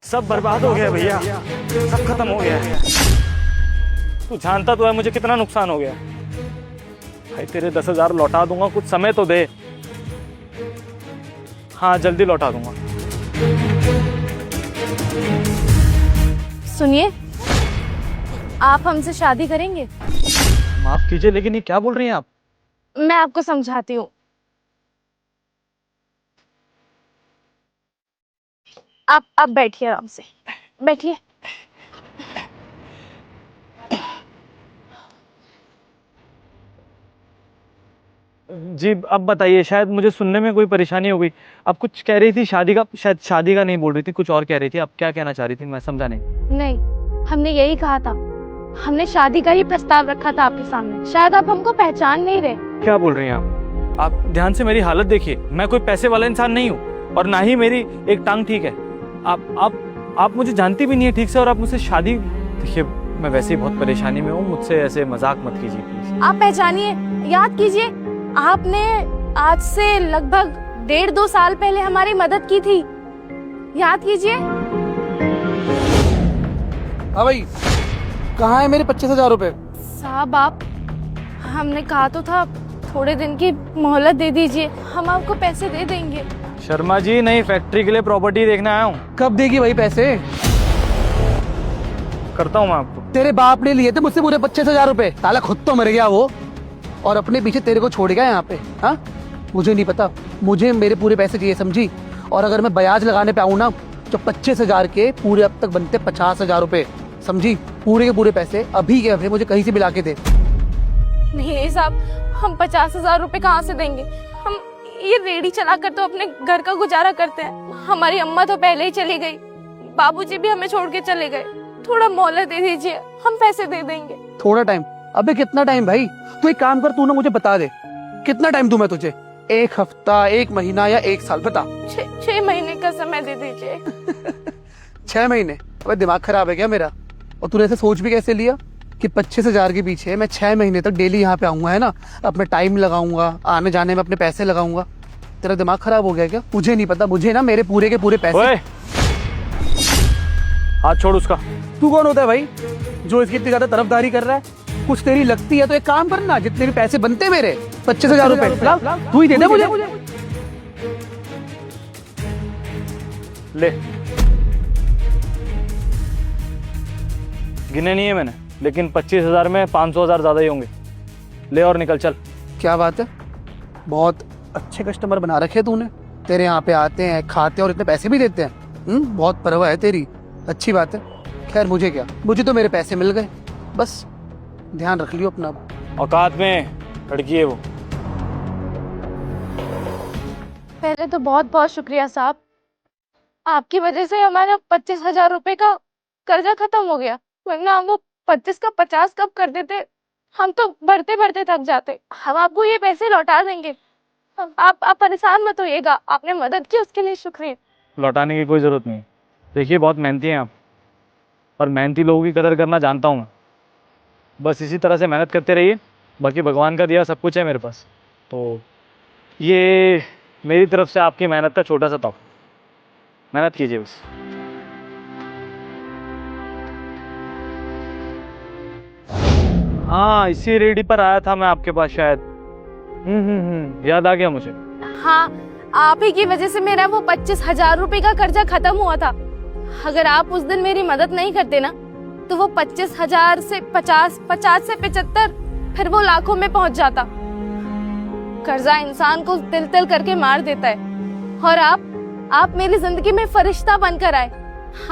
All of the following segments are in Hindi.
सब बर्बाद हो गया भैया, सब खत्म हो गया। तू जानता तो है मुझे कितना नुकसान हो गया। भाई तेरे 10,000 लौटा दूंगा, कुछ समय तो दे। हाँ जल्दी लौटा दूंगा। सुनिए, आप हमसे शादी करेंगे? माफ कीजिए लेकिन ये क्या बोल रही हैं आप? मैं आपको समझाती हूँ। आप बैठिए, आराम से बैठिए। जी अब बताइए, शायद मुझे सुनने में कोई परेशानी हो गई। आप कुछ कह रही थी शादी का, शायद शादी का नहीं बोल रही थी, कुछ और कह रही थी। आप क्या कहना चाह रही थी, मैं समझा नहीं। नहीं, हमने यही कहा था। हमने शादी का ही प्रस्ताव रखा था आपके सामने। शायद आप हमको पहचान नहीं रहे। क्या बोल रही हैं आप ध्यान से मेरी हालत देखिए। मैं कोई पैसे वाला इंसान नहीं हूँ और ना ही मेरी एक टांग ठीक है। आप मुझे जानती भी नहीं है ठीक से और आप मुझसे शादी। देखिए मैं वैसे ही बहुत परेशानी में हूँ, मुझसे ऐसे मजाक मत कीजिए प्लीज। आप पहचानिए, याद कीजिए। आपने आज से लगभग 1.5-2 साल पहले हमारी मदद की थी। याद कीजिए। हाँ भाई, कहाँ है मेरे 25,000 रुपए? साहब हमने कहा तो था थोड़े दिन की मोहलत दे दीजिए, हम आपको पैसे दे देंगे। शर्मा जी नई फैक्ट्री के लिए प्रॉपर्टी देखने आया हूँ। कब देगी भाई पैसे? करता हूँ मैं आपको। तेरे बाप ने लिए थे मुझसे पूरे 25,000 रुपए। साला खुद तो मर गया वो, और अपने पीछे तेरे को छोड़ गया यहाँ पे। हाँ, मुझे नहीं पता, मुझे मेरे पूरे पैसे चाहिए, समझी? और अगर मैं ब्याज लगाने पे आऊँ ना, तो 25,000 के पूरे अब तक बनते 50,000 रुपए, समझी? पूरे के पूरे पैसे अभी के अभी मुझे कहीं से मिला के दे। नहीं साहब, हम 50,000 रुपए कहाँ से देंगे? हम ये रेडी चलाकर तो अपने घर का गुजारा करते हैं। हमारी अम्मा तो पहले ही चली गई, बाबूजी भी हमें छोड़ के चले गए। थोड़ा मोहलत दे दीजिए, हम पैसे दे देंगे। थोड़ा टाइम? अबे कितना टाइम भाई? तू एक काम कर, तू ना मुझे बता दे कितना टाइम दूं मैं तुझे? 1 हफ्ता, 1 महीना या 1 साल? बता। 6 महीने का समय दे दीजिए। 6 महीने? अबे दिमाग खराब है क्या मेरा? और तूने ऐसे सोच भी कैसे लिया कि 25,000 के पीछे मैं 6 महीने तक डेली यहाँ पे आऊंगा, है ना? अपना टाइम लगाऊंगा, आने जाने में अपने पैसे लगाऊंगा। तेरा दिमाग खराब हो गया क्या? मुझे नहीं पता, मुझे ना मेरे पूरे के पूरे पैसे। ओए! हाथ छोड़ उसका। तू कौन होता है भाई जो इसकी इतनी ज्यादा तरफदारी कर रहा है? कुछ तेरी लगती है तो एक काम करना, जितने भी पैसे बनते मेरे 25,000 रुपए तू ही दे दे मुझे। ले, गिने नहीं है मैंने, लेकिन 25,000 में 500,000 ज्यादा ही होंगे। ले और निकल चल। क्या बात है, बहुत अच्छे कस्टमर बना रखे तूने। तेरे यहाँ पे आते हैं, खाते हैं और इतने पैसे भी देते हैं। बहुत परवाह है तेरी, अच्छी बात है। खैर मुझे क्या, मुझे तो मेरे पैसे मिल गए, बस ध्यान रख लियो अपना। औकात में लड़की है वो। पहले तो बहुत बहुत शुक्रिया साहब, आपकी वजह से हमारा 25,000 रुपए का कर्जा खत्म हो गया। वरना हम वो 25 का 50 कब कर देते, हम तो भरते भरते थक जाते। हम आपको ये पैसे लौटा देंगे, आप परेशान मत होइएगा। आपने मदद की उसके लिए शुक्रिया। लौटाने की कोई जरूरत नहीं। देखिए बहुत मेहनती हैं आप, और मेहनती लोगों की कदर करना जानता हूँ मैं। बस इसी तरह से मेहनत करते रहिए, बाकी भगवान का दिया सब कुछ है मेरे पास। तो ये मेरी तरफ से आपकी मेहनत का छोटा सा तोहफा। मेहनत कीजिए बस। हाँ इसी रेडी पर आया था मैं आपके पास शायद। याद आ गया मुझे। हाँ, आप ही की वजह से मेरा वो 25,000 रुपए का कर्जा खत्म हुआ था। अगर आप उस दिन मेरी मदद नहीं करते ना, तो वो 25,000 से 50, 50 से 75, फिर वो लाखों में पहुंच जाता। कर्जा इंसान को तिल तिल करके मार देता है। और आप मेरी जिंदगी में फरिश्ता बनकर आए।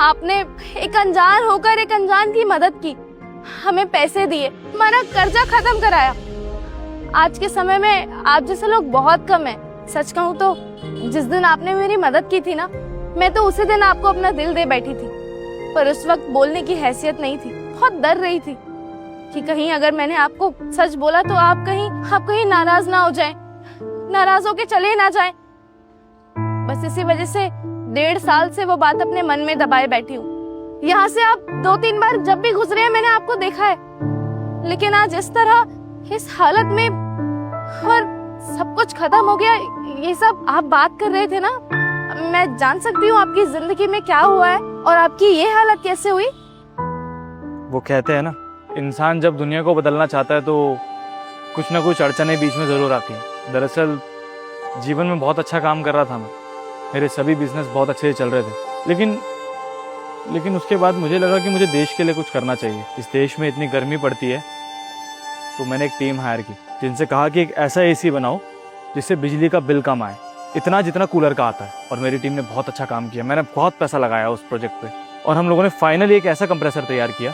आपने एक अनजान होकर एक अनजान की मदद की, हमें पैसे दिए, हमारा कर्जा खत्म कराया। आज के समय में आप जैसे लोग बहुत कम हैं। सच कहूँ तो जिस दिन आपने मेरी मदद की थी ना, मैं तो उसी दिन आपको अपना दिल दे बैठी थी। पर उस वक्त बोलने की हैसियत नहीं थी, बहुत डर रही थी कि कहीं अगर मैंने आपको सच बोला तो आप कहीं नाराज ना हो जाएं, नाराज होके चले ना जाएं। बस इसी वजह से 1.5 साल से वो बात अपने मन में दबाए बैठी हूँ। यहाँ से आप 2-3 बार जब भी गुजरे हैं मैंने आपको देखा है, लेकिन आज इस तरह, इस हालत में, और सब कुछ खत्म हो गया। ये सब आप बात कर रहे थे ना, मैं जान सकती हूँ आपकी जिंदगी में क्या हुआ है? और आपकी ये हालत कैसे हुई? वो कहते हैं ना, इंसान जब दुनिया को बदलना चाहता है तो कुछ ना कुछ अड़चनें बीच में ज़रूर आती हैं। दरअसल जीवन में बहुत अच्छा काम कर रहा था मैं, मेरे सभी बिजनेस बहुत अच्छे से चल रहे थे, लेकिन उसके बाद मुझे लगा कि मुझे देश के लिए कुछ करना चाहिए। इस देश में इतनी गर्मी पड़ती है, तो मैंने एक टीम हायर की जिनसे कहा कि एक ऐसा एसी बनाओ जिससे बिजली का बिल कम आए, इतना जितना कूलर का आता है। और मेरी टीम ने बहुत अच्छा काम किया, मैंने बहुत पैसा लगाया उस प्रोजेक्ट पे, और हम लोगों ने फाइनली एक ऐसा कंप्रेसर तैयार किया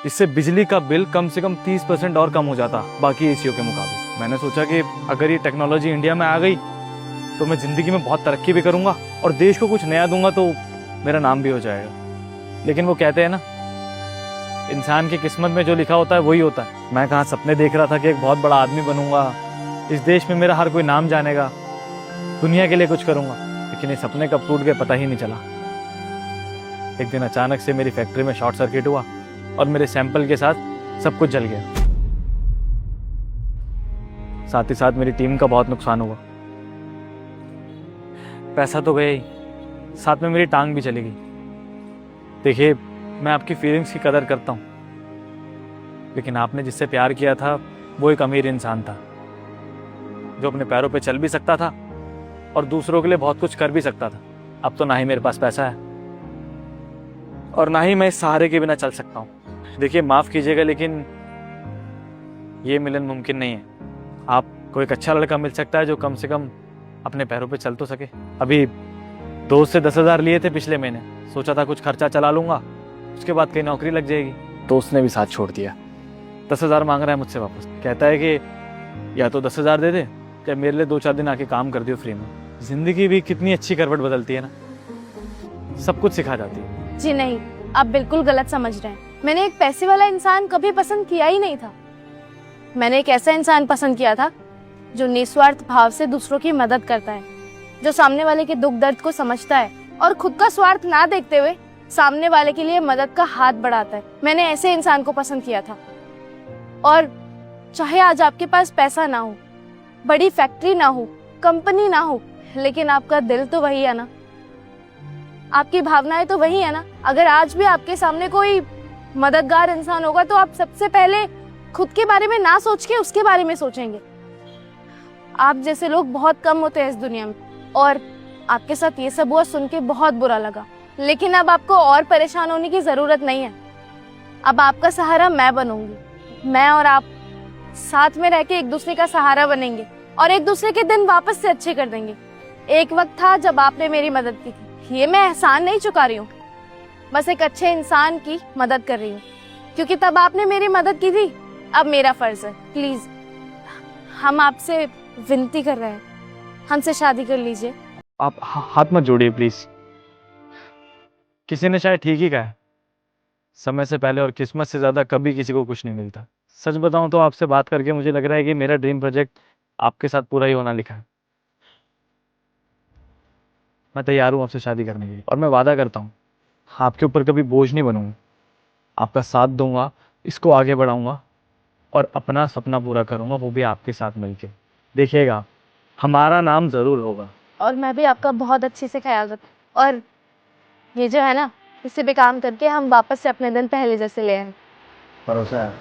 जिससे बिजली का बिल कम से कम 30% और कम हो जाता बाकी एसीओ के मुकाबले। मैंने सोचा कि अगर ये टेक्नोलॉजी इंडिया में आ गई तो मैं ज़िंदगी में बहुत तरक्की भी करूँगा और देश को कुछ नया दूंगा तो मेरा नाम भी हो जाएगा। लेकिन वो कहते हैं ना, इंसान की किस्मत में जो लिखा होता है वही होता है। मैं कहाँ सपने देख रहा था कि एक बहुत बड़ा आदमी बनूंगा, इस देश में मेरा हर कोई नाम जानेगा, दुनिया के लिए कुछ करूंगा, लेकिन ये सपने कब टूट गए पता ही नहीं चला। एक दिन अचानक से मेरी फैक्ट्री में शॉर्ट सर्किट हुआ और मेरे सैंपल के साथ सब कुछ जल गया। साथ ही साथ मेरी टीम का बहुत नुकसान हुआ। पैसा तो गया ही, साथ में मेरी टांग भी चली गई। देखिए, मैं आपकी फीलिंग्स की कदर करता हूँ, लेकिन आपने जिससे प्यार किया था वो एक अमीर इंसान था जो अपने पैरों पे चल भी सकता था और दूसरों के लिए बहुत कुछ कर भी सकता था। अब तो ना ही मेरे पास पैसा है और ना ही मैं इस सहारे के बिना चल सकता हूँ। देखिए, माफ़ कीजिएगा, लेकिन ये मिलन मुमकिन नहीं है। आपको एक अच्छा लड़का मिल सकता है जो कम से कम अपने पैरों पे चल तो सके। अभी दोस्त से 10,000 लिए थे पिछले महीने, सोचा था कुछ खर्चा चला लूँगा, उसके बाद कहीं नौकरी लग जाएगी। दोस्त ने भी साथ छोड़ दिया, 10,000 मांग रहा है मुझसे वापस। कहता है कि या तो 10,000 दे दे या मेरे लिए 2-4 दिन आके काम कर दियो फ्री में। जिंदगी भी कितनी अच्छी करवट बदलती है ना, सब कुछ सिखा जाती है। जी नहीं, आप बिल्कुल गलत समझ रहे हैं। मैंने एक पैसे वाला इंसान कभी पसंद किया ही नहीं था। मैंने एक ऐसा इंसान पसंद किया था जो निस्वार्थ भाव से दूसरों की मदद करता है, जो सामने वाले के दुख दर्द को समझता है और खुद का स्वार्थ ना देखते हुए सामने वाले के लिए मदद का हाथ बढ़ाता है। मैंने ऐसे इंसान को पसंद किया था। और चाहे आज आपके पास पैसा ना हो, बड़ी फैक्ट्री ना हो, कंपनी ना हो, लेकिन आपका दिल तो वही है ना, आपकी भावनाएं तो वही है ना। अगर आज भी आपके सामने कोई मददगार इंसान होगा तो आप सबसे पहले खुद के बारे में ना सोच के उसके बारे में सोचेंगे। आप जैसे लोग बहुत कम होते हैं इस दुनिया में, और आपके साथ ये सब हुआ सुन के बहुत बुरा लगा। लेकिन अब आपको और परेशान होने की जरूरत नहीं है। अब आपका सहारा मैं बनूंगी। मैं और आप साथ में रह के एक दूसरे का सहारा बनेंगे और एक दूसरे के दिन वापस से अच्छे कर देंगे। एक वक्त था जब आपने मेरी मदद की थी, ये मैं एहसान नहीं चुका रही हूँ, बस एक अच्छे इंसान की मदद कर रही हूँ, क्योंकि तब आपने मेरी मदद की थी, अब मेरा फर्ज है। प्लीज, हम आपसे विनती कर रहे हैं, हमसे शादी कर लीजिए। आप हाथ मत जोड़िए प्लीज। किसी ने शायद ठीक ही कहा है, समय से पहले और किस्मत से ज्यादा कभी किसी को कुछ नहीं मिलता। सच बताऊं तो आपसे बात करके मुझे लग रहा है कि मेरा ड्रीम प्रोजेक्ट आपके साथ पूरा ही होना लिखा है। मैं तैयार हूं आपसे शादी करने के लिए, और मैं वादा करता हूं आपके ऊपर कभी बोझ नहीं बनूंगा, आपका साथ दूंगा, इसको आगे बढ़ाऊंगा और अपना सपना पूरा करूंगा, वो भी आपके साथ मिलके। देखिएगा, हमारा नाम जरूर होगा। और मैं भी आपका बहुत अच्छे से ख्याल रखूं, और ये जो है ना, इसी पे काम करके हम वापस से अपने दिन पहले जैसे ले आए। भरोसा है।